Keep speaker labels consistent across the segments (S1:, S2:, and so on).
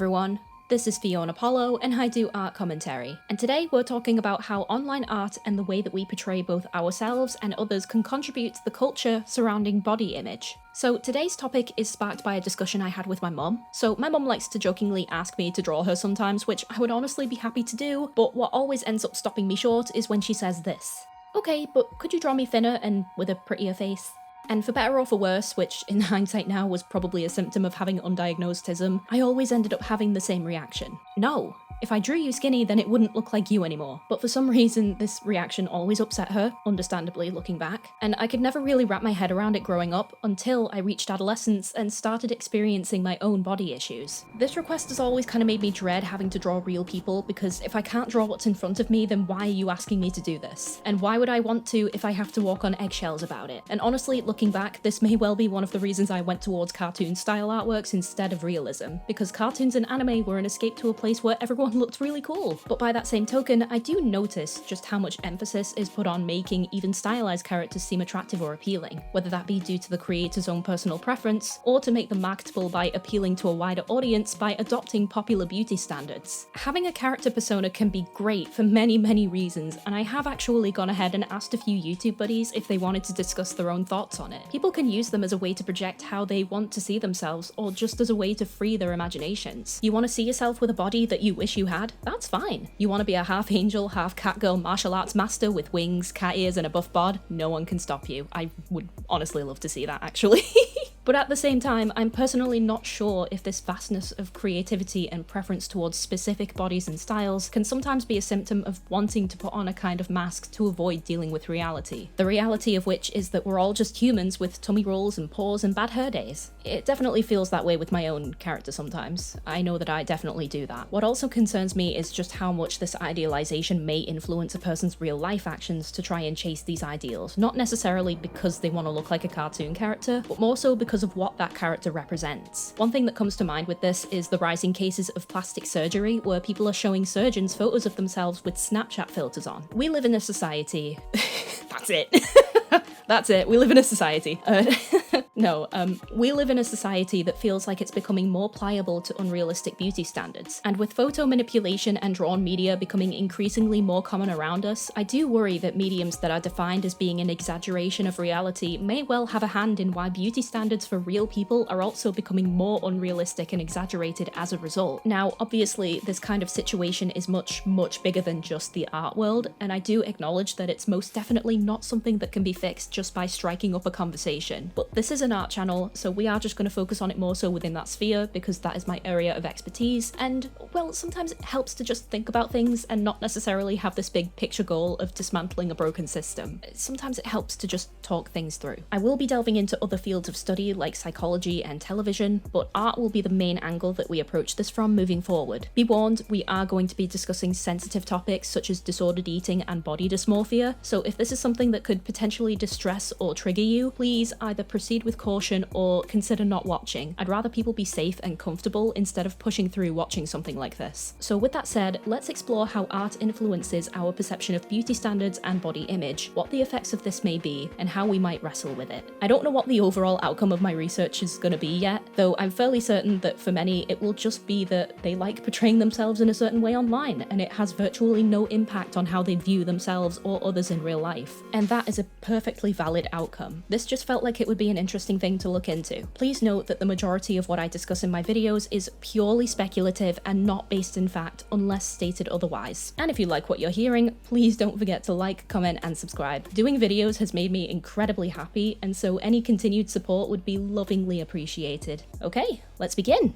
S1: everyone, this is Fionapollo and I do art commentary, and today we're talking about how online art and the way that we portray both ourselves and others can contribute to the culture surrounding body image. So today's topic is sparked by a discussion I had with my mum. So my mum likes to jokingly ask me to draw her sometimes, which I would honestly be happy to do, but what always ends up stopping me short is when she says this: "Okay, but could you draw me thinner and with a prettier face?" And for better or for worse, which in hindsight now was probably a symptom of having undiagnosed autism, I always ended up having the same reaction. No. If I drew you skinny, then it wouldn't look like you anymore. But for some reason, this reaction always upset her, understandably looking back, and I could never really wrap my head around it growing up until I reached adolescence and started experiencing my own body issues. This request has always kind of made me dread having to draw real people, because if I can't draw what's in front of me, then why are you asking me to do this? And why would I want to if I have to walk on eggshells about it? And honestly, looking back, this may well be one of the reasons I went towards cartoon-style artworks instead of realism, because cartoons and anime were an escape to a place where everyone looked really cool. But by that same token, I do notice just how much emphasis is put on making even stylized characters seem attractive or appealing, whether that be due to the creator's own personal preference, or to make them marketable by appealing to a wider audience by adopting popular beauty standards. Having a character persona can be great for many reasons, and I have actually gone ahead and asked a few YouTube buddies if they wanted to discuss their own thoughts on it. People can use them as a way to project how they want to see themselves, or just as a way to free their imaginations. You want to see yourself with a body that you wish you had? That's fine. You want to be a half angel, half catgirl martial arts master with wings, cat ears, and a buff bod? No one can stop you. I would honestly love to see that, actually. But at the same time, I'm personally not sure if this vastness of creativity and preference towards specific bodies and styles can sometimes be a symptom of wanting to put on a kind of mask to avoid dealing with reality. The reality of which is that we're all just humans with tummy rolls and pores and bad hair days. It definitely feels that way with my own character sometimes. I know that I definitely do that. What also concerns me is just how much this idealization may influence a person's real life actions to try and chase these ideals, not necessarily because they want to look like a cartoon character, but more so because of what that character represents. One thing that comes to mind with this is the rising cases of plastic surgery, where people are showing surgeons photos of themselves with Snapchat filters on. We live in a society... That's it. That's it. We live in a society. We live in a society that feels like it's becoming more pliable to unrealistic beauty standards. And with photo manipulation and drawn media becoming increasingly more common around us, I do worry that mediums that are defined as being an exaggeration of reality may well have a hand in why beauty standards for real people are also becoming more unrealistic and exaggerated as a result. Now, obviously, this kind of situation is much bigger than just the art world, and I do acknowledge that it's most definitely not something that can be fixed just by striking up a conversation. But this is an art channel, so we are just going to focus on it more so within that sphere because that is my area of expertise, and well, sometimes it helps to just think about things and not necessarily have this big picture goal of dismantling a broken system. Sometimes it helps to just talk things through. I will be delving into other fields of study like psychology and television, but art will be the main angle that we approach this from moving forward. Be warned, we are going to be discussing sensitive topics such as disordered eating and body dysmorphia, so if this is something that could potentially distress or trigger you, please either proceed with caution or consider not watching. I'd rather people be safe and comfortable instead of pushing through watching something like this. So with that said, let's explore how art influences our perception of beauty standards and body image, what the effects of this may be, and how we might wrestle with it. I don't know what the overall outcome of my research is going to be yet, though I'm fairly certain that for many it will just be that they like portraying themselves in a certain way online, and it has virtually no impact on how they view themselves or others in real life. And that is a perfectly valid outcome. This just felt like it would be an interesting thing to look into. Please note that the majority of what I discuss in my videos is purely speculative and not based in fact unless stated otherwise. And if you like what you're hearing, please don't forget to like, comment, and subscribe. Doing videos has made me incredibly happy, and so any continued support would be lovingly appreciated. Okay, let's begin.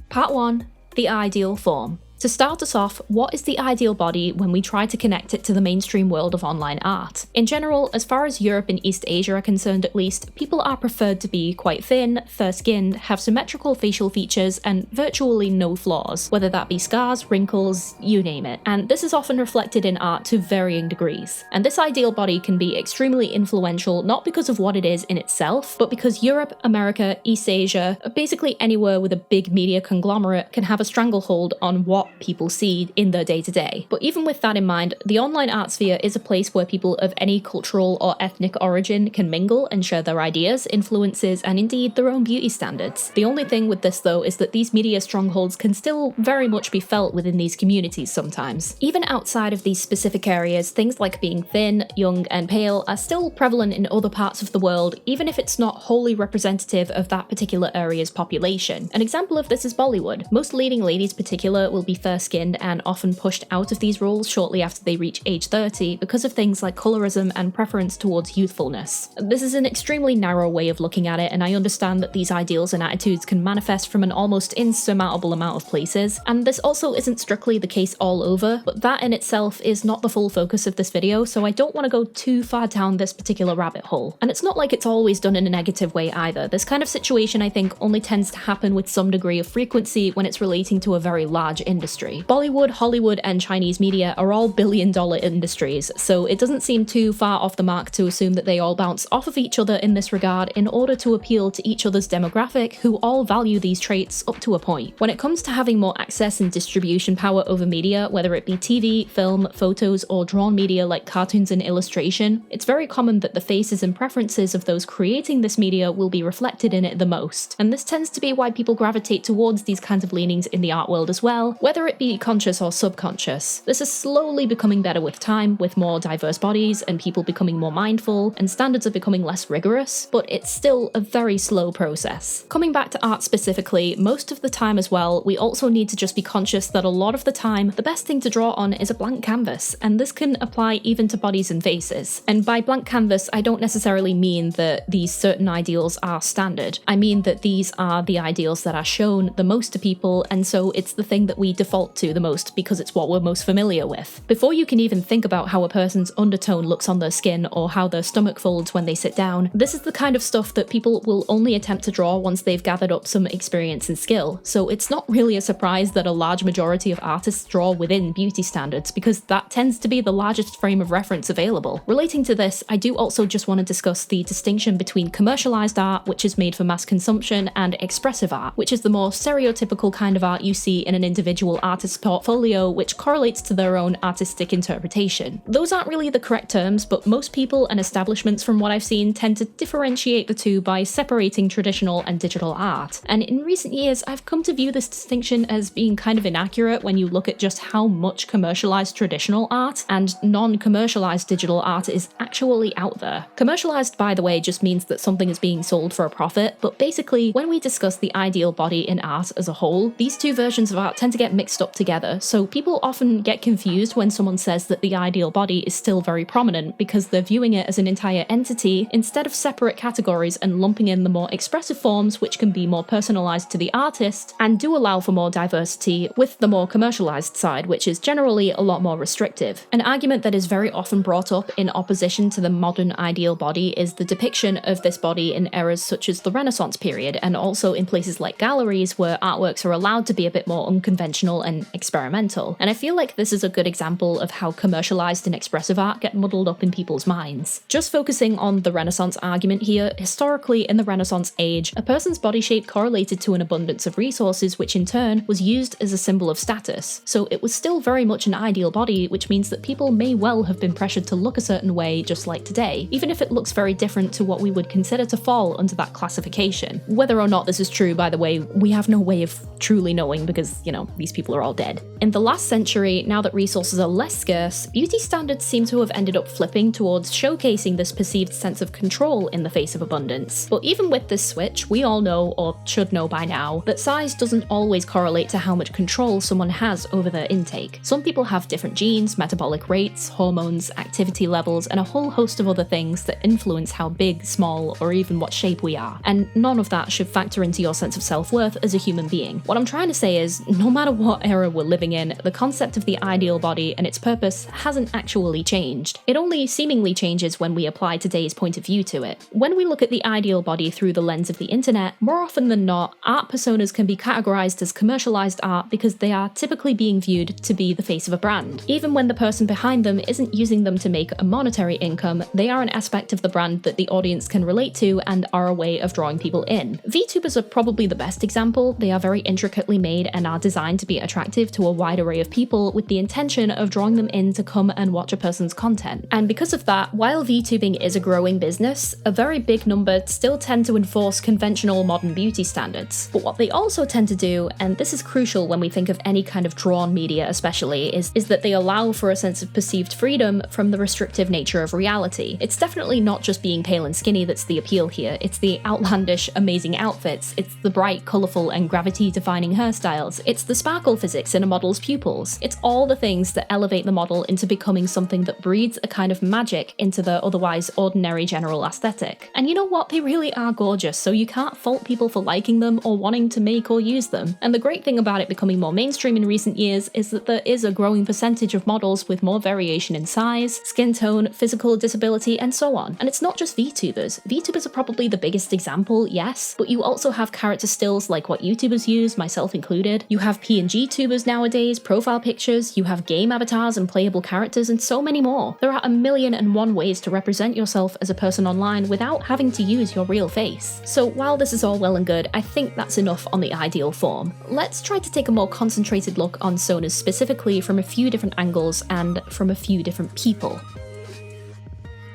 S1: Part 1. The ideal form. To start us off, what is the ideal body when we try to connect it to the mainstream world of online art? In general, as far as Europe and East Asia are concerned at least, people are preferred to be quite thin, fair-skinned, have symmetrical facial features, and virtually no flaws, whether that be scars, wrinkles, you name it. And this is often reflected in art to varying degrees. And this ideal body can be extremely influential not because of what it is in itself, but because Europe, America, East Asia, basically anywhere with a big media conglomerate can have a stranglehold on what what people see in their day-to-day. But even with that in mind, the online art sphere is a place where people of any cultural or ethnic origin can mingle and share their ideas, influences, and indeed their own beauty standards. The only thing with this though is that these media strongholds can still very much be felt within these communities sometimes. Even outside of these specific areas, things like being thin, young, and pale are still prevalent in other parts of the world, even if it's not wholly representative of that particular area's population. An example of this is Bollywood. Most leading ladies in particular will be fair-skinned and often pushed out of these roles shortly after they reach age 30 because of things like colorism and preference towards youthfulness. This is an extremely narrow way of looking at it, and I understand that these ideals and attitudes can manifest from an almost insurmountable amount of places, and this also isn't strictly the case all over, but that in itself is not the full focus of this video, so I don't want to go too far down this particular rabbit hole. And it's not like it's always done in a negative way either. This kind of situation I think only tends to happen with some degree of frequency when it's relating to a very large industry. Bollywood, Hollywood, and Chinese media are all billion-dollar industries, so it doesn't seem too far off the mark to assume that they all bounce off of each other in this regard in order to appeal to each other's demographic, who all value these traits up to a point. When it comes to having more access and distribution power over media, whether it be TV, film, photos, or drawn media like cartoons and illustration, it's very common that the faces and preferences of those creating this media will be reflected in it the most. And this tends to be why people gravitate towards these kinds of leanings in the art world as well, whether it be conscious or subconscious. This is slowly becoming better with time, with more diverse bodies and people becoming more mindful, and standards are becoming less rigorous, but it's still a very slow process. Coming back to art specifically, most of the time as well, we also need to just be conscious that a lot of the time, the best thing to draw on is a blank canvas, and this can apply even to bodies and faces. And by blank canvas, I don't necessarily mean that these certain ideals are standard. I mean that these are the ideals that are shown the most to people, and so it's the thing that we default to the most because it's what we're most familiar with. Before you can even think about how a person's undertone looks on their skin or how their stomach folds when they sit down, this is the kind of stuff that people will only attempt to draw once they've gathered up some experience and skill. So it's not really a surprise that a large majority of artists draw within beauty standards, because that tends to be the largest frame of reference available. Relating to this, I do also just want to discuss the distinction between commercialized art, which is made for mass consumption, and expressive art, which is the more stereotypical kind of art you see in an individual artist's portfolio, which correlates to their own artistic interpretation. Those aren't really the correct terms, but most people and establishments from what I've seen tend to differentiate the two by separating traditional and digital art. And in recent years, I've come to view this distinction as being kind of inaccurate when you look at just how much commercialized traditional art and non-commercialized digital art is actually out there. Commercialized, by the way, just means that something is being sold for a profit, but basically, when we discuss the ideal body in art as a whole, these two versions of art tend to get mixed up together, so people often get confused when someone says that the ideal body is still very prominent because they're viewing it as an entire entity instead of separate categories and lumping in the more expressive forms, which can be more personalized to the artist and do allow for more diversity, with the more commercialized side, which is generally a lot more restrictive. An argument that is very often brought up in opposition to the modern ideal body is the depiction of this body in eras such as the Renaissance period, and also in places like galleries where artworks are allowed to be a bit more unconventional and experimental. And I feel like this is a good example of how commercialized and expressive art get muddled up in people's minds. Just focusing on the Renaissance argument here, historically in the Renaissance age, a person's body shape correlated to an abundance of resources, which in turn was used as a symbol of status. So it was still very much an ideal body, which means that people may well have been pressured to look a certain way just like today, even if it looks very different to what we would consider to fall under that classification. Whether or not this is true, by the way, we have no way of truly knowing because, you know, these people are all dead. In the last century, now that resources are less scarce, beauty standards seem to have ended up flipping towards showcasing this perceived sense of control in the face of abundance. But even with this switch, we all know, or should know by now, that size doesn't always correlate to how much control someone has over their intake. Some people have different genes, metabolic rates, hormones, activity levels, and a whole host of other things that influence how big, small, or even what shape we are. And none of that should factor into your sense of self-worth as a human being. What I'm trying to say is, no matter what era we're living in, the concept of the ideal body and its purpose hasn't actually changed. It only seemingly changes when we apply today's point of view to it. When we look at the ideal body through the lens of the internet, more often than not, art personas can be categorized as commercialized art because they are typically being viewed to be the face of a brand. Even when the person behind them isn't using them to make a monetary income, they are an aspect of the brand that the audience can relate to and are a way of drawing people in. VTubers are probably the best example. They are very intricately made and are designed to be be attractive to a wide array of people with the intention of drawing them in to come and watch a person's content. And because of that, while VTubing is a growing business, a very big number still tend to enforce conventional modern beauty standards. But what they also tend to do, and this is crucial when we think of any kind of drawn media especially, is that they allow for a sense of perceived freedom from the restrictive nature of reality. It's definitely not just being pale and skinny that's the appeal here, it's the outlandish, amazing outfits, it's the bright, colourful and gravity-defying hairstyles, it's the sparkle physics in a model's pupils, it's all the things that elevate the model into becoming something that breathes a kind of magic into the otherwise ordinary general aesthetic. And you know what, they really are gorgeous, so you can't fault people for liking them or wanting to make or use them. And the great thing about it becoming more mainstream in recent years is that there is a growing percentage of models with more variation in size, skin tone, physical disability, and so on. And it's not just VTubers. VTubers are probably the biggest example, yes, but you also have character stills like what YouTubers use, myself included. You have PNG tubers nowadays, profile pictures, you have game avatars and playable characters, and so many more. There are 1,000,001 ways to represent yourself as a person online without having to use your real face. So while this is all well and good, I think that's enough on the ideal form. Let's try to take a more concentrated look on sonas specifically from a few different angles and from a few different people.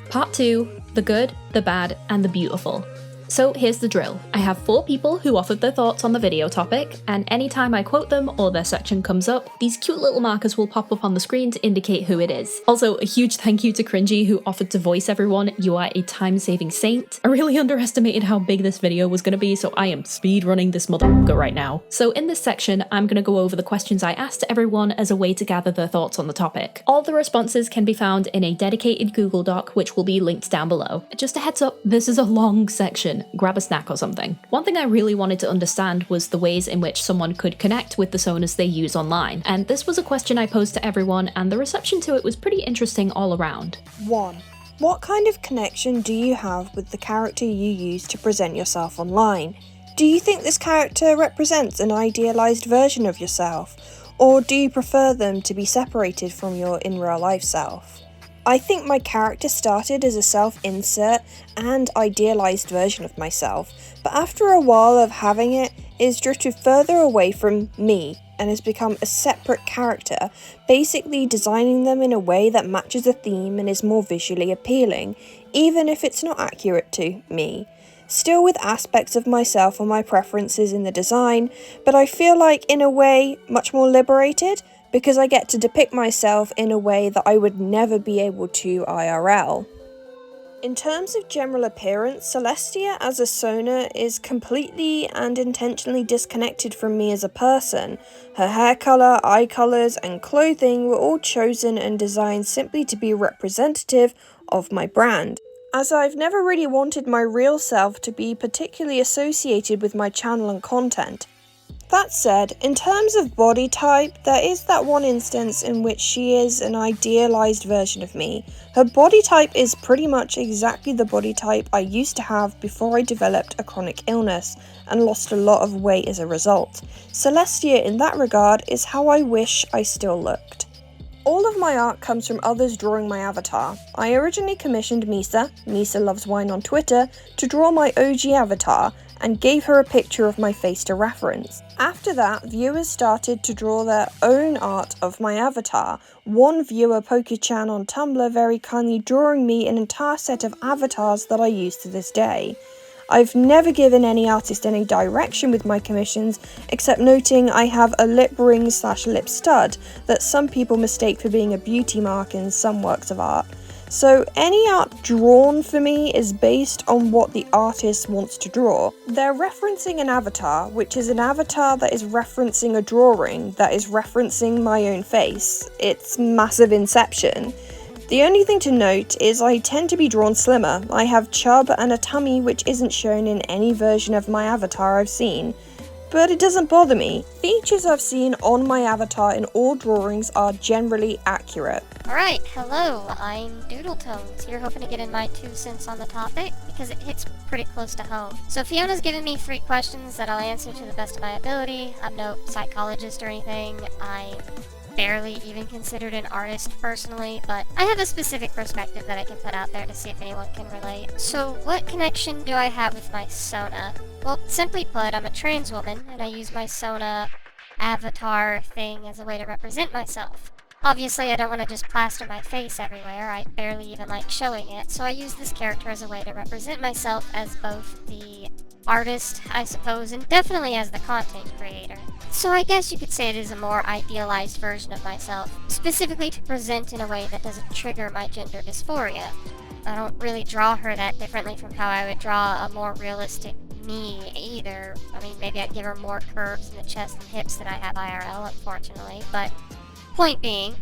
S1: Part 2, the good, the bad, and the beautiful. So here's the drill. I have 4 people who offered their thoughts on the video topic, and anytime I quote them or their section comes up, these cute little markers will pop up on the screen to indicate who it is. Also, a huge thank you to Cringy who offered to voice everyone. You are a time-saving saint. I really underestimated how big this video was going to be, so I am speed running this motherfucker right now. So in this section, I'm going to go over the questions I asked everyone as a way to gather their thoughts on the topic. All the responses can be found in a dedicated Google Doc, which will be linked down below. Just a heads up, this is a long section. Grab a snack or something. One thing I really wanted to understand was the ways in which someone could connect with the sonas they use online, and this was a question I posed to everyone, and the reception to it was pretty interesting all around.
S2: 1. What kind of connection do you have with the character you use to present yourself online? Do you think this character represents an idealized version of yourself, or do you prefer them to be separated from your in real life self? I think my character started as a self-insert and idealized version of myself, but after a while of having it, it's drifted further away from me and has become a separate character, basically designing them in a way that matches a theme and is more visually appealing, even if it's not accurate to me. Still with aspects of myself or my preferences in the design, but I feel like, in a way, much more liberated, because I get to depict myself in a way that I would never be able to IRL. In terms of general appearance, Celestia as a Sona is completely and intentionally disconnected from me as a person. Her hair colour, eye colours and clothing were all chosen and designed simply to be representative of my brand, as I've never really wanted my real self to be particularly associated with my channel and content. That said, in terms of body type, there is that one instance in which she is an idealized version of me. Her body type is pretty much exactly the body type I used to have before I developed a chronic illness and lost a lot of weight as a result. Celestia in that regard is how I wish I still looked. All of my art comes from others drawing my avatar. I originally commissioned Misa Loves Wine on Twitter, to draw my OG avatar, and gave her a picture of my face to reference. After that, viewers started to draw their own art of my avatar, one viewer, Poke-chan on Tumblr, very kindly drawing me an entire set of avatars that I use to this day. I've never given any artist any direction with my commissions, except noting I have a lip ring / lip stud that some people mistake for being a beauty mark in some works of art. So any art drawn for me is based on what the artist wants to draw. They're referencing an avatar, which is an avatar that is referencing a drawing that is referencing my own face. It's massive inception. The only thing to note is I tend to be drawn slimmer. I have chub and a tummy which isn't shown in any version of my avatar I've seen. But it doesn't bother me. Features I've seen on my avatar in all drawings are generally accurate.
S3: Alright, hello, I'm Doodletones, here hoping to get in my 2 cents on the topic, because it hits pretty close to home. So Fiona's given me 3 questions that I'll answer to the best of my ability. I'm no psychologist or anything, I'm barely even considered an artist personally, but I have a specific perspective that I can put out there to see if anyone can relate. So what connection do I have with my Sona? Well, simply put, I'm a trans woman, and I use my Sona avatar thing as a way to represent myself. Obviously, I don't want to just plaster my face everywhere, I barely even like showing it, so I use this character as a way to represent myself as both the artist, I suppose, and definitely as the content creator. So I guess you could say it is a more idealized version of myself, specifically to present in a way that doesn't trigger my gender dysphoria. I don't really draw her that differently from how I would draw a more realistic me either. I mean, maybe I'd give her more curves in the chest and hips than I have IRL, unfortunately, but point being,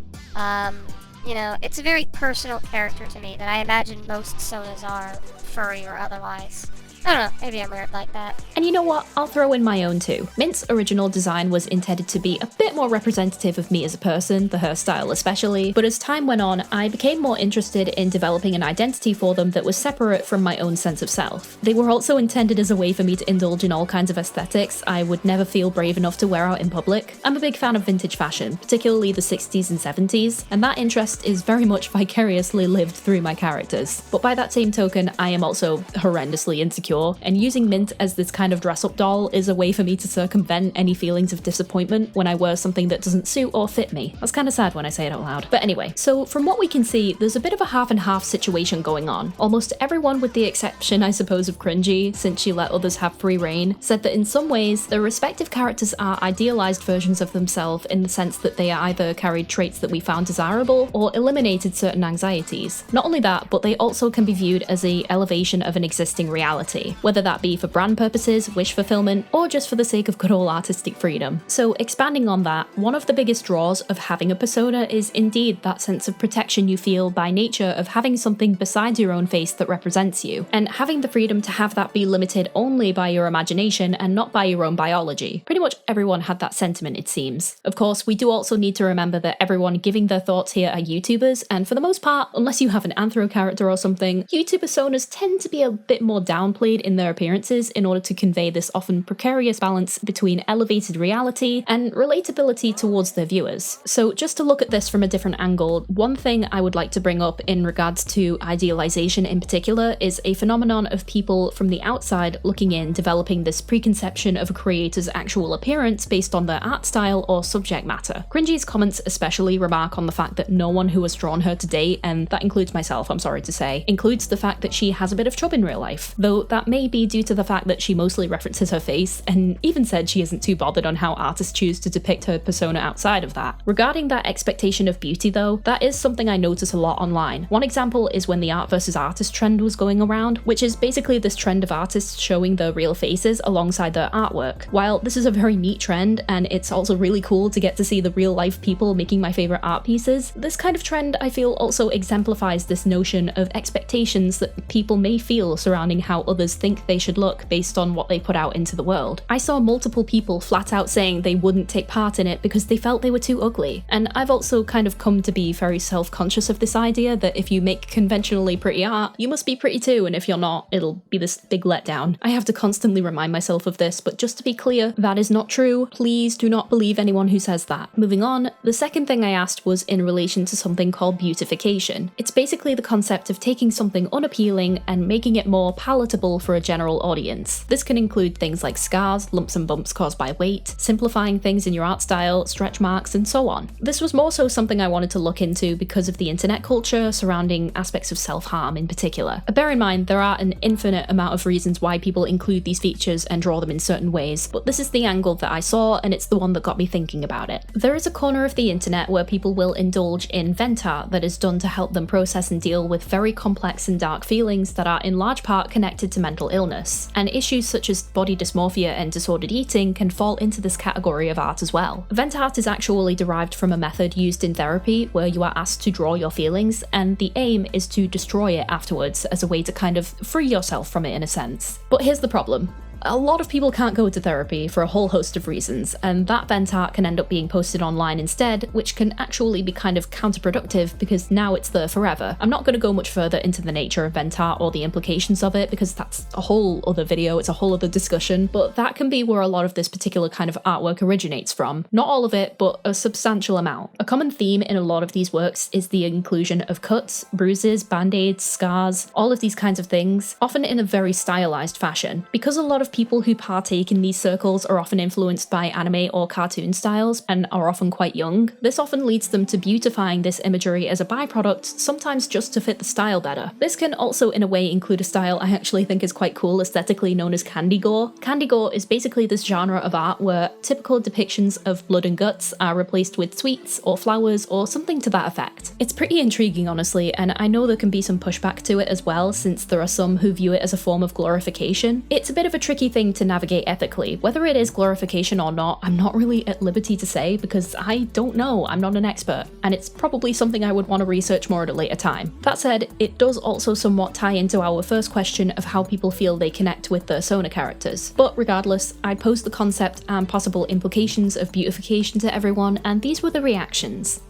S3: it's a very personal character to me that I imagine most sodas are, furry or otherwise. I don't know, maybe I'm weird like that.
S1: And you know what? I'll throw in my own too. Mint's original design was intended to be a bit more representative of me as a person, the hairstyle especially, but as time went on, I became more interested in developing an identity for them that was separate from my own sense of self. They were also intended as a way for me to indulge in all kinds of aesthetics I would never feel brave enough to wear out in public. I'm a big fan of vintage fashion, particularly the 60s and 70s, and that interest is very much vicariously lived through my characters. But by that same token, I am also horrendously insecure, and using Mint as this kind of dress-up doll is a way for me to circumvent any feelings of disappointment when I wear something that doesn't suit or fit me. That's kind of sad when I say it out loud. But anyway, so from what we can see, there's a bit of a half and half situation going on. Almost everyone, with the exception, I suppose, of Cringy, since she let others have free reign, said that in some ways, their respective characters are idealized versions of themselves in the sense that they either carried traits that we found desirable or eliminated certain anxieties. Not only that, but they also can be viewed as an elevation of an existing reality, whether that be for brand purposes, wish fulfillment, or just for the sake of good old artistic freedom. So expanding on that, one of the biggest draws of having a persona is indeed that sense of protection you feel by nature of having something besides your own face that represents you, and having the freedom to have that be limited only by your imagination and not by your own biology. Pretty much everyone had that sentiment, it seems. Of course, we do also need to remember that everyone giving their thoughts here are YouTubers, and for the most part, unless you have an anthro character or something, YouTube personas tend to be a bit more downplayed in their appearances in order to convey this often precarious balance between elevated reality and relatability towards their viewers. So just to look at this from a different angle, one thing I would like to bring up in regards to idealization in particular is a phenomenon of people from the outside looking in developing this preconception of a creator's actual appearance based on their art style or subject matter. Cringy's comments especially remark on the fact that no one who has drawn her to date, and that includes myself, I'm sorry to say, includes the fact that she has a bit of chub in real life, though that may be due to the fact that she mostly references her face, and even said she isn't too bothered on how artists choose to depict her persona outside of that. Regarding that expectation of beauty though, that is something I notice a lot online. One example is when the art versus artist trend was going around, which is basically this trend of artists showing their real faces alongside their artwork. While this is a very neat trend, and it's also really cool to get to see the real life people making my favorite art pieces, this kind of trend I feel also exemplifies this notion of expectations that people may feel surrounding how others think they should look based on what they put out into the world. I saw multiple people flat out saying they wouldn't take part in it because they felt they were too ugly, and I've also kind of come to be very self-conscious of this idea that if you make conventionally pretty art, you must be pretty too, and if you're not, it'll be this big letdown. I have to constantly remind myself of this, but just to be clear, that is not true. Please do not believe anyone who says that. Moving on, the second thing I asked was in relation to something called beautification. It's basically the concept of taking something unappealing and making it more palatable for a general audience. This can include things like scars, lumps and bumps caused by weight, simplifying things in your art style, stretch marks, and so on. This was more so something I wanted to look into because of the internet culture surrounding aspects of self-harm in particular. Bear in mind, there are an infinite amount of reasons why people include these features and draw them in certain ways, but this is the angle that I saw, and it's the one that got me thinking about it. There is a corner of the internet where people will indulge in vent art that is done to help them process and deal with very complex and dark feelings that are in large part connected to mental illness, and issues such as body dysmorphia and disordered eating can fall into this category of art as well. Vent art is actually derived from a method used in therapy where you are asked to draw your feelings, and the aim is to destroy it afterwards as a way to kind of free yourself from it in a sense. But here's the problem. A lot of people can't go to therapy for a whole host of reasons, and that vent art can end up being posted online instead, which can actually be kind of counterproductive because now it's there forever. I'm not going to go much further into the nature of vent art or the implications of it because that's a whole other video, it's a whole other discussion, but that can be where a lot of this particular kind of artwork originates from. Not all of it, but a substantial amount. A common theme in a lot of these works is the inclusion of cuts, bruises, band-aids, scars, all of these kinds of things, often in a very stylized fashion. Because a lot of of people who partake in these circles are often influenced by anime or cartoon styles and are often quite young. This often leads them to beautifying this imagery as a byproduct, sometimes just to fit the style better. This can also in a way include a style I actually think is quite cool aesthetically known as candy gore. Candy gore is basically this genre of art where typical depictions of blood and guts are replaced with sweets or flowers or something to that effect. It's pretty intriguing honestly, and I know there can be some pushback to it as well, since there are some who view it as a form of glorification. It's a bit of a tricky thing to navigate ethically. Whether it is glorification or not, I'm not really at liberty to say because I don't know, I'm not an expert, and it's probably something I would want to research more at a later time. That said, it does also somewhat tie into our first question of how people feel they connect with their Sona characters. But regardless, I'd posed the concept and possible implications of beautification to everyone, and these were the reactions.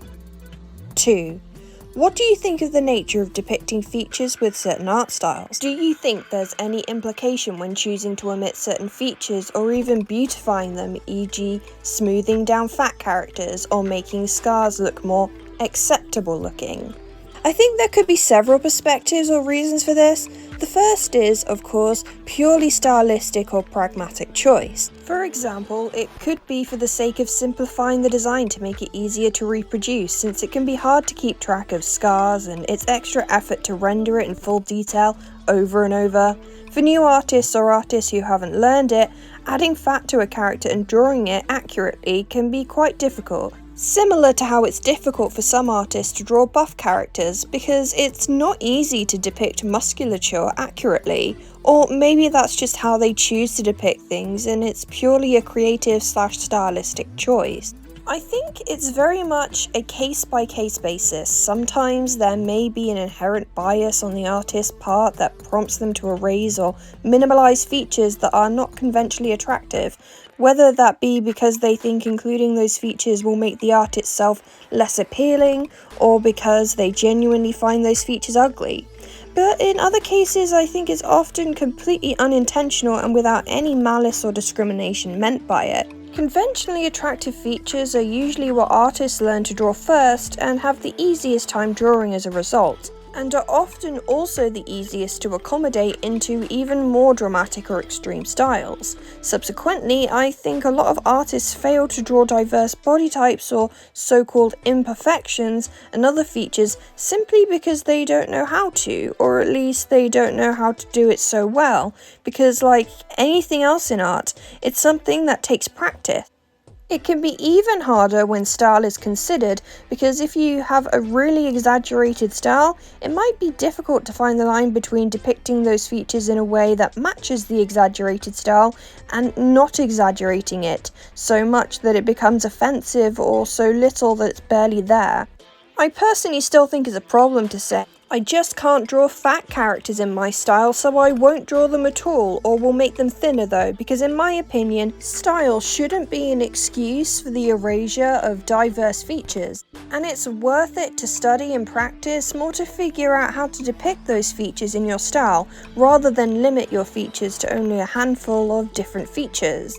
S2: 2. What do you think of the nature of depicting features with certain art styles? Do you think there's any implication when choosing to omit certain features or even beautifying them, e.g. smoothing down fat characters or making scars look more acceptable looking? I think there could be several perspectives or reasons for this. The first is, of course, purely stylistic or pragmatic choice. For example, it could be for the sake of simplifying the design to make it easier to reproduce, since it can be hard to keep track of scars and it's extra effort to render it in full detail over and over. For new artists or artists who haven't learned it, adding fat to a character and drawing it accurately can be quite difficult. Similar to how it's difficult for some artists to draw buff characters because it's not easy to depict musculature accurately, or maybe that's just how they choose to depict things and it's purely a creative/stylistic choice. I think it's very much a case-by-case basis. Sometimes there may be an inherent bias on the artist's part that prompts them to erase or minimalize features that are not conventionally attractive, whether that be because they think including those features will make the art itself less appealing, or because they genuinely find those features ugly. But in other cases, I think it's often completely unintentional and without any malice or discrimination meant by it. Conventionally attractive features are usually what artists learn to draw first and have the easiest time drawing as a result, and are often also the easiest to accommodate into even more dramatic or extreme styles. Subsequently, I think a lot of artists fail to draw diverse body types or so-called imperfections and other features simply because they don't know how to, or at least they don't know how to do it so well, because like anything else in art, it's something that takes practice. It can be even harder when style is considered, because if you have a really exaggerated style, it might be difficult to find the line between depicting those features in a way that matches the exaggerated style and not exaggerating it so much that it becomes offensive, or so little that it's barely there. I personally still think it's a problem to say, I just can't draw fat characters in my style, so I won't draw them at all, or will make them thinner though, because in my opinion, style shouldn't be an excuse for the erasure of diverse features. And it's worth it to study and practice more to figure out how to depict those features in your style, rather than limit your features to only a handful of different features.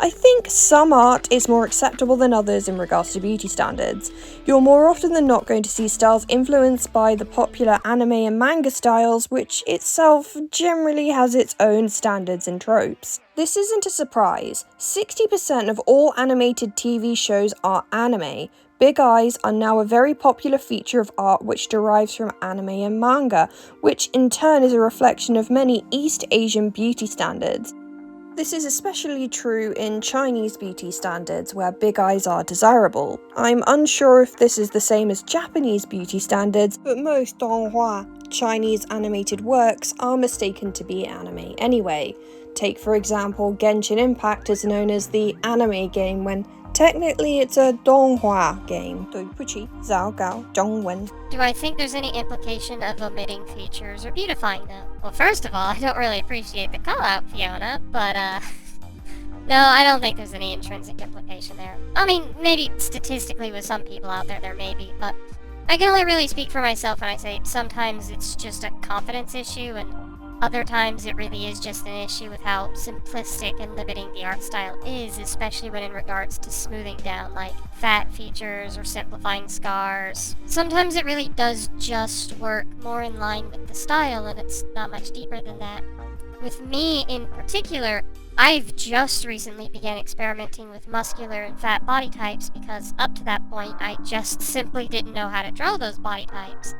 S2: I think some art is more acceptable than others in regards to beauty standards. You're more often than not going to see styles influenced by the popular anime and manga styles, which itself generally has its own standards and tropes. This isn't a surprise. 60% of all animated TV shows are anime. Big eyes are now a very popular feature of art which derives from anime and manga, which in turn is a reflection of many East Asian beauty standards. This is especially true in Chinese beauty standards, where big eyes are desirable. I'm unsure if this is the same as Japanese beauty standards, but most donghua, Chinese animated works, are mistaken to be anime anyway. Take for example, Genshin Impact is known as the anime game when technically it's a donghua game. 对不起，糟糕，中文。
S3: Do I think there's any implication of omitting features or beautifying them? Well, first of all, I don't really appreciate the call-out, Fiona, but, no, I don't think there's any intrinsic implication there. I mean, maybe statistically with some people out there may be, but I can only really speak for myself when I say sometimes it's just a confidence issue, and other times it really is just an issue with how simplistic and limiting the art style is, especially when in regards to smoothing down like fat features or simplifying scars. Sometimes it really does just work more in line with the style, and it's not much deeper than that. With me in particular, I've just recently began experimenting with muscular and fat body types because up to that point I just simply didn't know how to draw those body types.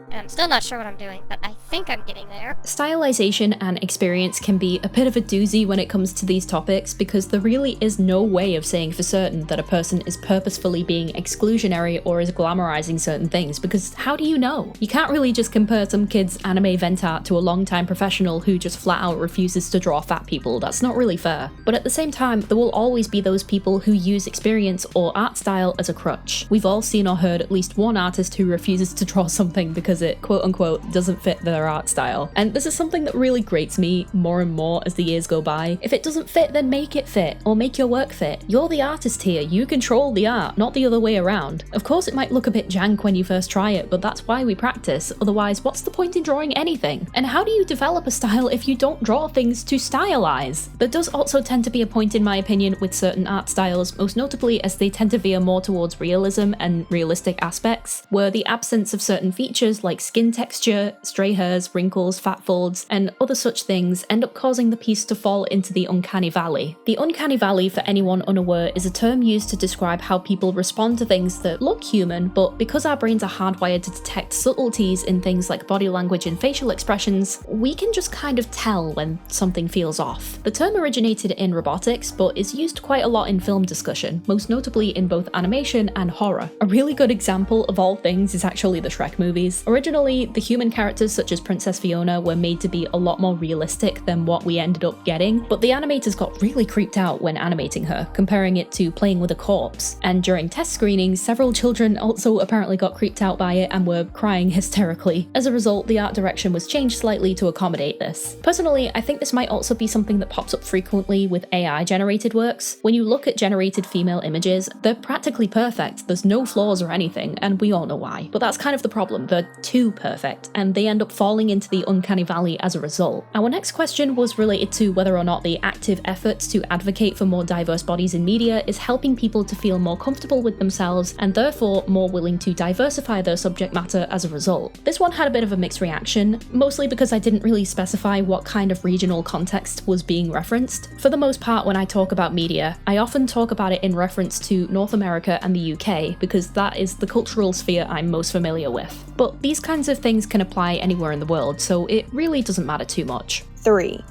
S3: And I'm still not sure what I'm doing, but I think I'm getting there.
S1: Stylization and experience can be a bit of a doozy when it comes to these topics because there really is no way of saying for certain that a person is purposefully being exclusionary or is glamorizing certain things, because how do you know? You can't really just compare some kid's anime vent art to a long-time professional who just flat out refuses to draw fat people. That's not really fair. But at the same time, there will always be those people who use experience or art style as a crutch. We've all seen or heard at least one artist who refuses to draw something because it quote-unquote doesn't fit their art style. And this is something that really grates me more and more as the years go by. If it doesn't fit, then make it fit, or make your work fit. You're the artist here, you control the art, not the other way around. Of course it might look a bit jank when you first try it, but that's why we practice, otherwise what's the point in drawing anything? And how do you develop a style if you don't draw things to stylize? There does also tend to be a point in my opinion with certain art styles, most notably as they tend to veer more towards realism and realistic aspects, where the absence of certain features like skin texture, stray hairs, wrinkles, fat folds, and other such things end up causing the piece to fall into the uncanny valley. The uncanny valley, for anyone unaware, is a term used to describe how people respond to things that look human, but because our brains are hardwired to detect subtleties in things like body language and facial expressions, we can just kind of tell when something feels off. The term originated in robotics, but is used quite a lot in film discussion, most notably in both animation and horror. A really good example of all things is actually the Shrek movies. Originally, the human characters such as Princess Fiona were made to be a lot more realistic than what we ended up getting, but the animators got really creeped out when animating her, comparing it to playing with a corpse. And during test screenings, several children also apparently got creeped out by it and were crying hysterically. As a result, the art direction was changed slightly to accommodate this. Personally, I think this might also be something that pops up frequently with AI-generated works. When you look at generated female images, they're practically perfect, there's no flaws or anything, and we all know why. But that's kind of the problem, they're too perfect, and they end up falling into the uncanny valley as a result. Our next question was related to whether or not the active efforts to advocate for more diverse bodies in media is helping people to feel more comfortable with themselves and therefore more willing to diversify their subject matter as a result. This one had a bit of a mixed reaction, mostly because I didn't really specify what kind of regional context was being referenced. For the most part, when I talk about media, I often talk about it in reference to North America and the UK because that is the cultural sphere I'm most familiar with. But these kinds of things can apply anywhere in the world, so it really doesn't matter too much.
S2: 3.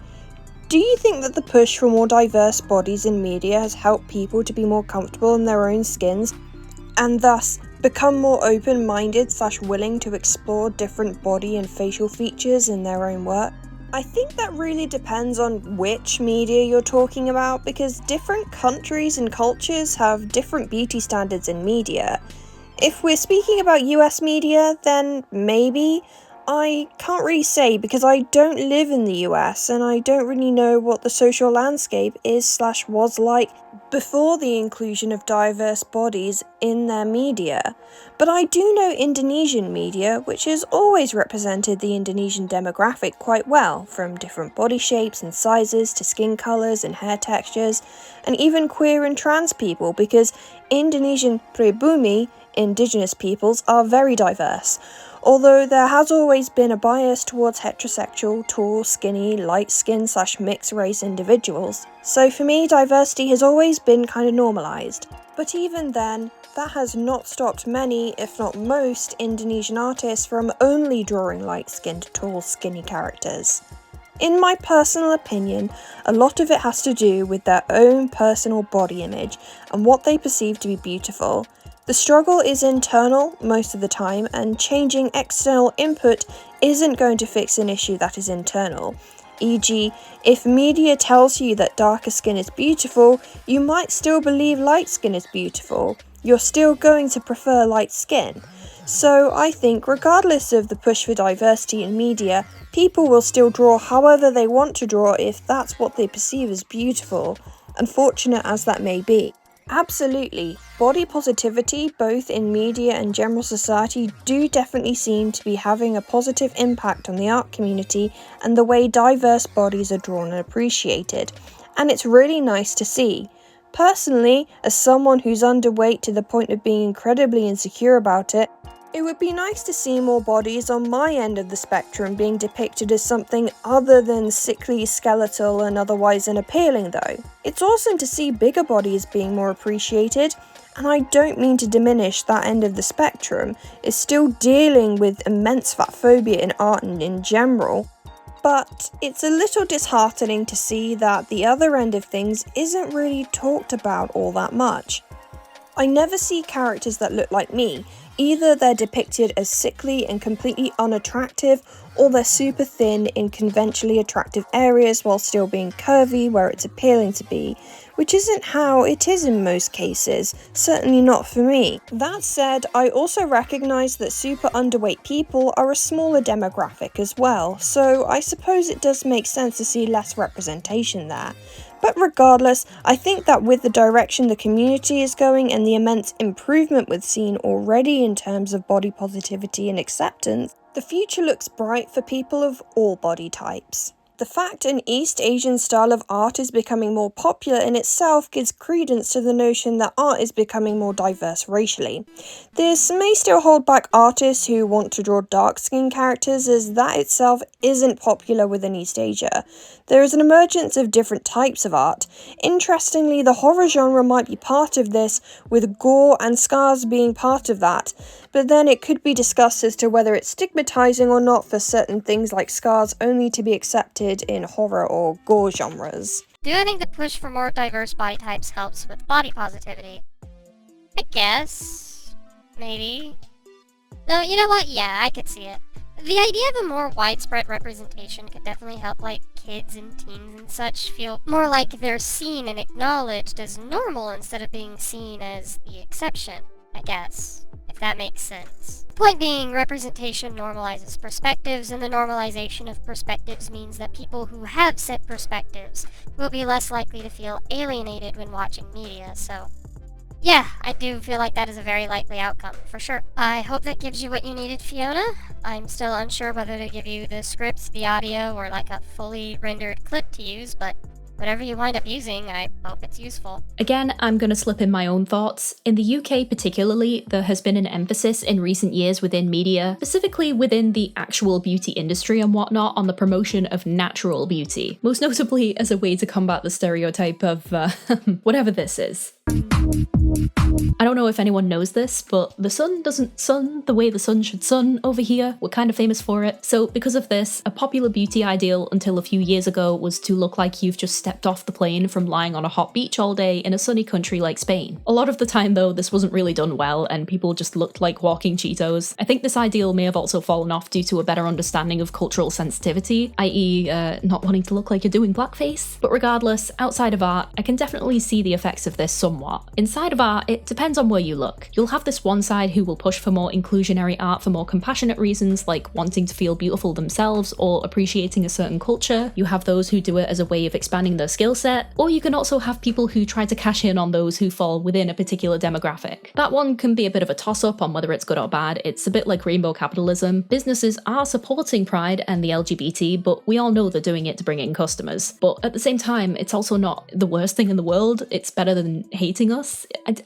S2: Do you think that the push for more diverse bodies in media has helped people to be more comfortable in their own skins, and thus become more open-minded / willing to explore different body and facial features in their own work? I think that really depends on which media you're talking about, because different countries and cultures have different beauty standards in media. If we're speaking about US media, then maybe. I can't really say because I don't live in the US and I don't really know what the social landscape is / was like before the inclusion of diverse bodies in their media. But I do know Indonesian media, which has always represented the Indonesian demographic quite well, from different body shapes and sizes to skin colours and hair textures, and even queer and trans people, because Indonesian pribumi, indigenous peoples, are very diverse. Although there has always been a bias towards heterosexual, tall, skinny, light-skinned / mixed race individuals. So for me, diversity has always been kind of normalised. But even then, that has not stopped many, if not most, Indonesian artists from only drawing light-skinned, tall, skinny characters. In my personal opinion, a lot of it has to do with their own personal body image and what they perceive to be beautiful. The struggle is internal most of the time, and changing external input isn't going to fix an issue that is internal. E.g., if media tells you that darker skin is beautiful, you might still believe light skin is beautiful. You're still going to prefer light skin. So I think regardless of the push for diversity in media, people will still draw however they want to draw if that's what they perceive as beautiful, unfortunate as that may be. Absolutely. Body positivity, both in media and general society, do definitely seem to be having a positive impact on the art community and the way diverse bodies are drawn and appreciated. And it's really nice to see. Personally, as someone who's underweight to the point of being incredibly insecure about it It would be nice to see more bodies on my end of the spectrum being depicted as something other than sickly, skeletal, and otherwise unappealing though. It's awesome to see bigger bodies being more appreciated, and I don't mean to diminish that end of the spectrum. It's still dealing with immense fat phobia in art and in general. But it's a little disheartening to see that the other end of things isn't really talked about all that much. I never see characters that look like me. Either they're depicted as sickly and completely unattractive, or they're super thin in conventionally attractive areas while still being curvy where it's appealing to be, which isn't how it is in most cases, certainly not for me. That said, I also recognise that super underweight people are a smaller demographic as well, so I suppose it does make sense to see less representation there. But regardless, I think that with the direction the community is going and the immense improvement we've seen already in terms of body positivity and acceptance, the future looks bright for people of all body types. The fact an East Asian style of art is becoming more popular in itself gives credence to the notion that art is becoming more diverse racially. This may still hold back artists who want to draw dark-skinned characters, as that itself isn't popular within East Asia. There is an emergence of different types of art. Interestingly, the horror genre might be part of this, with gore and scars being part of that, but then it could be discussed as to whether it's stigmatizing or not for certain things like scars only to be accepted in horror or gore genres.
S3: Do I think the push for more diverse body types helps with body positivity? I guess. Maybe. No, you know what? Yeah, I could see it. The idea of a more widespread representation could definitely help, like, kids and teens and such feel more like they're seen and acknowledged as normal instead of being seen as the exception, I guess, if that makes sense. Point being, representation normalizes perspectives, and the normalization of perspectives means that people who have set perspectives will be less likely to feel alienated when watching media, so yeah, I do feel like that is a very likely outcome, for sure. I hope that gives you what you needed, Fiona. I'm still unsure whether to give you the script, the audio, or like a fully rendered clip to use, but whatever you wind up using, I hope it's useful.
S1: Again, I'm going to slip in my own thoughts. In the UK particularly, there has been an emphasis in recent years within media, specifically within the actual beauty industry and whatnot, on the promotion of natural beauty, most notably as a way to combat the stereotype of whatever this is. I don't know if anyone knows this, but the sun doesn't sun the way the sun should sun over here. We're kind of famous for it. So because of this, a popular beauty ideal until a few years ago was to look like you've just stepped off the plane from lying on a hot beach all day in a sunny country like Spain. A lot of the time though, this wasn't really done well and people just looked like walking Cheetos. I think this ideal may have also fallen off due to a better understanding of cultural sensitivity, i.e. Not wanting to look like you're doing blackface. But regardless, outside of art, I can definitely see the effects of this somewhat. Inside of art, it depends on where you look. You'll have this one side who will push for more inclusionary art for more compassionate reasons, like wanting to feel beautiful themselves or appreciating a certain culture. You have those who do it as a way of expanding their skill set, or you can also have people who try to cash in on those who fall within a particular demographic. That one can be a bit of a toss-up on whether it's good or bad. It's a bit like rainbow capitalism. Businesses are supporting Pride and the LGBT, but we all know they're doing it to bring in customers. But at the same time, it's also not the worst thing in the world. It's better than hating us.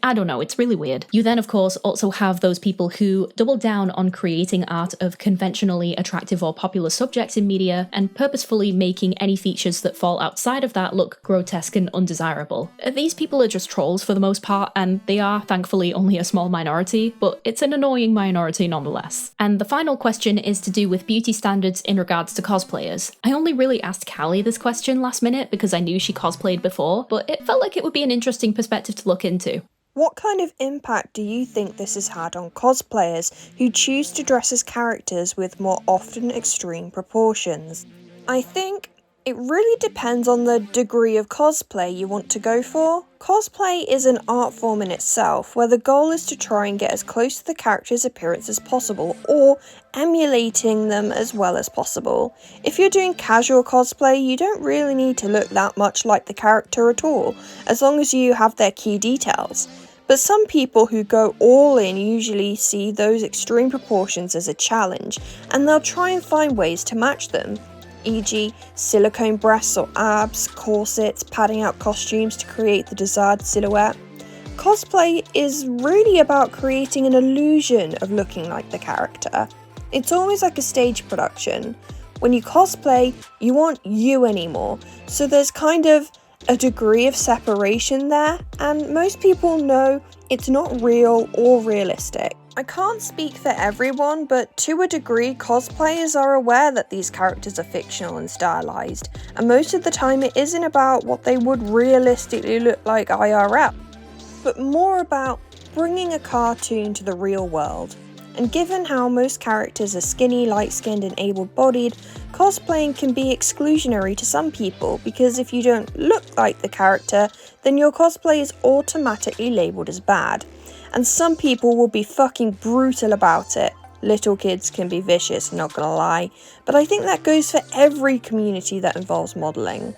S1: I don't know, it's really weird. You then of course also have those people who double down on creating art of conventionally attractive or popular subjects in media and purposefully making any features that fall outside of that look grotesque and undesirable. These people are just trolls for the most part, and they are thankfully only a small minority, but it's an annoying minority nonetheless. And the final question is to do with beauty standards in regards to cosplayers. I only really asked Callie this question last minute because I knew she cosplayed before, but it felt like it would be an interesting perspective to look into.
S2: What kind of impact do you think this has had on cosplayers who choose to dress as characters with more often extreme proportions? I think it really depends on the degree of cosplay you want to go for. Cosplay is an art form in itself, where the goal is to try and get as close to the character's appearance as possible, or emulating them as well as possible. If you're doing casual cosplay, you don't really need to look that much like the character at all, as long as you have their key details. But some people who go all in usually see those extreme proportions as a challenge, and they'll try and find ways to match them. E.g. silicone breasts or abs, corsets, padding out costumes to create the desired silhouette. Cosplay is really about creating an illusion of looking like the character. It's almost like a stage production. When you cosplay, you aren't you anymore, so there's kind of a degree of separation there, and most people know it's not real or realistic. I can't speak for everyone, but to a degree, cosplayers are aware that these characters are fictional and stylized, and most of the time it isn't about what they would realistically look like IRL, but more about bringing a cartoon to the real world. And given how most characters are skinny, light-skinned and able-bodied, cosplaying can be exclusionary to some people, because if you don't look like the character, then your cosplay is automatically labelled as bad. And some people will be fucking brutal about it. Little kids can be vicious, not gonna lie, but I think that goes for every community that involves modelling.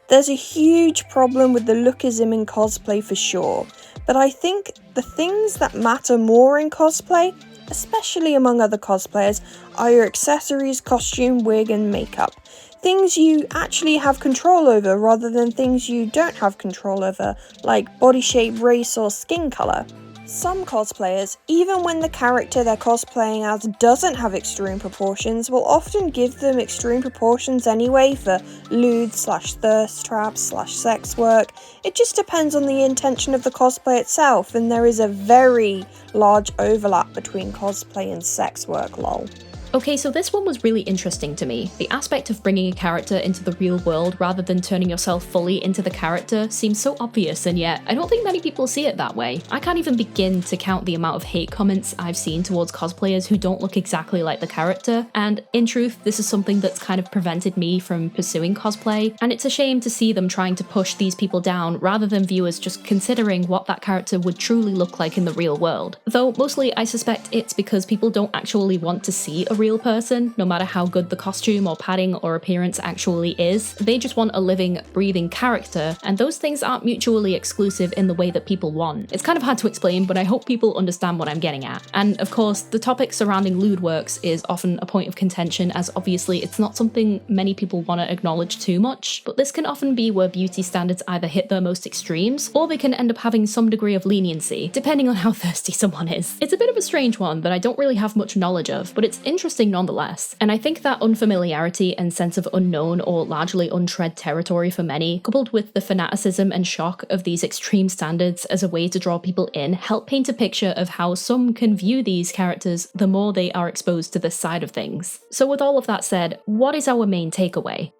S2: There's a huge problem with the lookism in cosplay for sure, but I think the things that matter more in cosplay, especially among other cosplayers, are your accessories, costume, wig and makeup. Things you actually have control over rather than things you don't have control over, like body shape, race or skin colour. Some cosplayers, even when the character they're cosplaying as doesn't have extreme proportions, will often give them extreme proportions anyway for lewd/thirst traps/sex work. It just depends on the intention of the cosplay itself, and there is a very large overlap between cosplay and sex work, lol.
S1: Okay, so this one was really interesting to me. The aspect of bringing a character into the real world rather than turning yourself fully into the character seems so obvious, and yet I don't think many people see it that way. I can't even begin to count the amount of hate comments I've seen towards cosplayers who don't look exactly like the character, and in truth, this is something that's kind of prevented me from pursuing cosplay, and it's a shame to see them trying to push these people down rather than viewers just considering what that character would truly look like in the real world. Though mostly I suspect it's because people don't actually want to see a real person, no matter how good the costume or padding or appearance actually is. They just want a living, breathing character, and those things aren't mutually exclusive in the way that people want. It's kind of hard to explain, but I hope people understand what I'm getting at. And of course, the topic surrounding lewd works is often a point of contention, as obviously it's not something many people want to acknowledge too much, but this can often be where beauty standards either hit their most extremes, or they can end up having some degree of leniency, depending on how thirsty someone is. It's a bit of a strange one that I don't really have much knowledge of, but it's interesting nonetheless. And I think that unfamiliarity and sense of unknown or largely untread territory for many, coupled with the fanaticism and shock of these extreme standards as a way to draw people in, help paint a picture of how some can view these characters the more they are exposed to this side of things. So with all of that said, what is our main takeaway?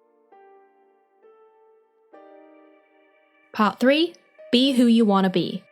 S1: Part 3. Be who you want to be.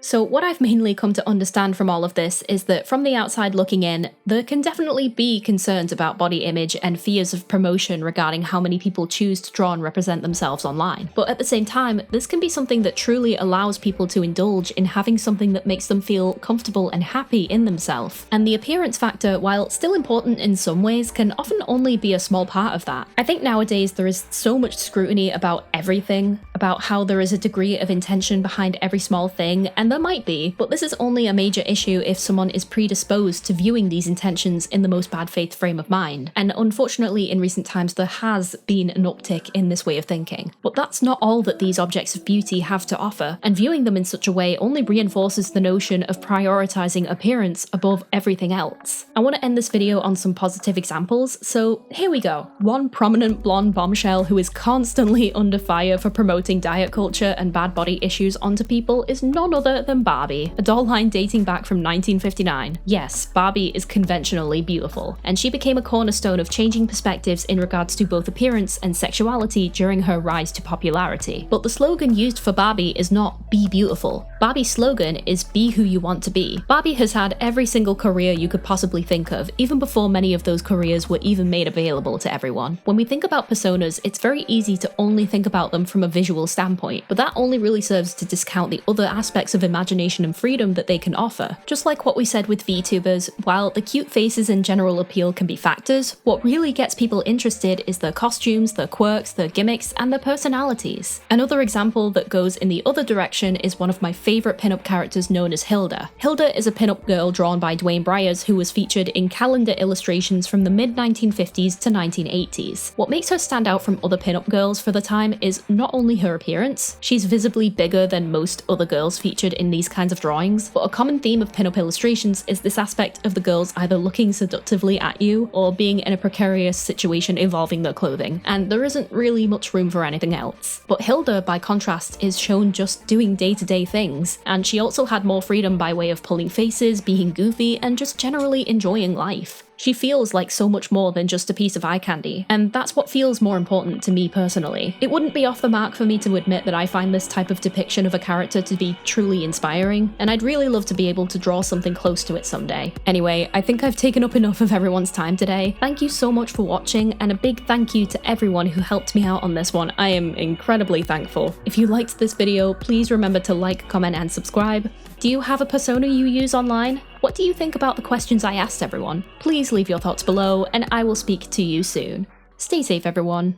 S1: So what I've mainly come to understand from all of this is that from the outside looking in, there can definitely be concerns about body image and fears of promotion regarding how many people choose to draw and represent themselves online. But at the same time, this can be something that truly allows people to indulge in having something that makes them feel comfortable and happy in themselves. And the appearance factor, while still important in some ways, can often only be a small part of that. I think nowadays there is so much scrutiny about everything, about how there is a degree of intention behind every small thing, and there might be, but this is only a major issue if someone is predisposed to viewing these intentions in the most bad faith frame of mind. And unfortunately, in recent times, there has been an uptick in this way of thinking. But that's not all that these objects of beauty have to offer, and viewing them in such a way only reinforces the notion of prioritizing appearance above everything else. I want to end this video on some positive examples, so here we go. One prominent blonde bombshell who is constantly under fire for promoting diet culture and bad body issues onto people is none other than Barbie, a doll line dating back from 1959. Yes, Barbie is conventionally beautiful, and she became a cornerstone of changing perspectives in regards to both appearance and sexuality during her rise to popularity. But the slogan used for Barbie is not "be beautiful." Barbie's slogan is "be who you want to be." Barbie has had every single career you could possibly think of, even before many of those careers were even made available to everyone. When we think about personas, it's very easy to only think about them from a visual standpoint, but that only really serves to discount the other aspects of imagination and freedom that they can offer. Just like what we said with VTubers, while the cute faces and general appeal can be factors, what really gets people interested is their costumes, their quirks, their gimmicks, and their personalities. Another example that goes in the other direction is one of my favorite pinup characters known as Hilda. Hilda is a pinup girl drawn by Dwayne Bryars who was featured in calendar illustrations from the mid-1950s to 1980s. What makes her stand out from other pinup girls for the time is not only her appearance. She's visibly bigger than most other girls featured in these kinds of drawings, but a common theme of pinup illustrations is this aspect of the girls either looking seductively at you or being in a precarious situation involving their clothing, and there isn't really much room for anything else. But Hilda, by contrast, is shown just doing day-to-day things, and she also had more freedom by way of pulling faces, being goofy, and just generally enjoying life. She feels like so much more than just a piece of eye candy, and that's what feels more important to me personally. It wouldn't be off the mark for me to admit that I find this type of depiction of a character to be truly inspiring, and I'd really love to be able to draw something close to it someday. Anyway, I think I've taken up enough of everyone's time today. Thank you so much for watching, and a big thank you to everyone who helped me out on this one. I am incredibly thankful. If you liked this video, please remember to like, comment, and subscribe. Do you have a persona you use online? What do you think about the questions I asked everyone? Please leave your thoughts below, and I will speak to you soon. Stay safe, everyone.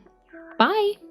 S1: Bye!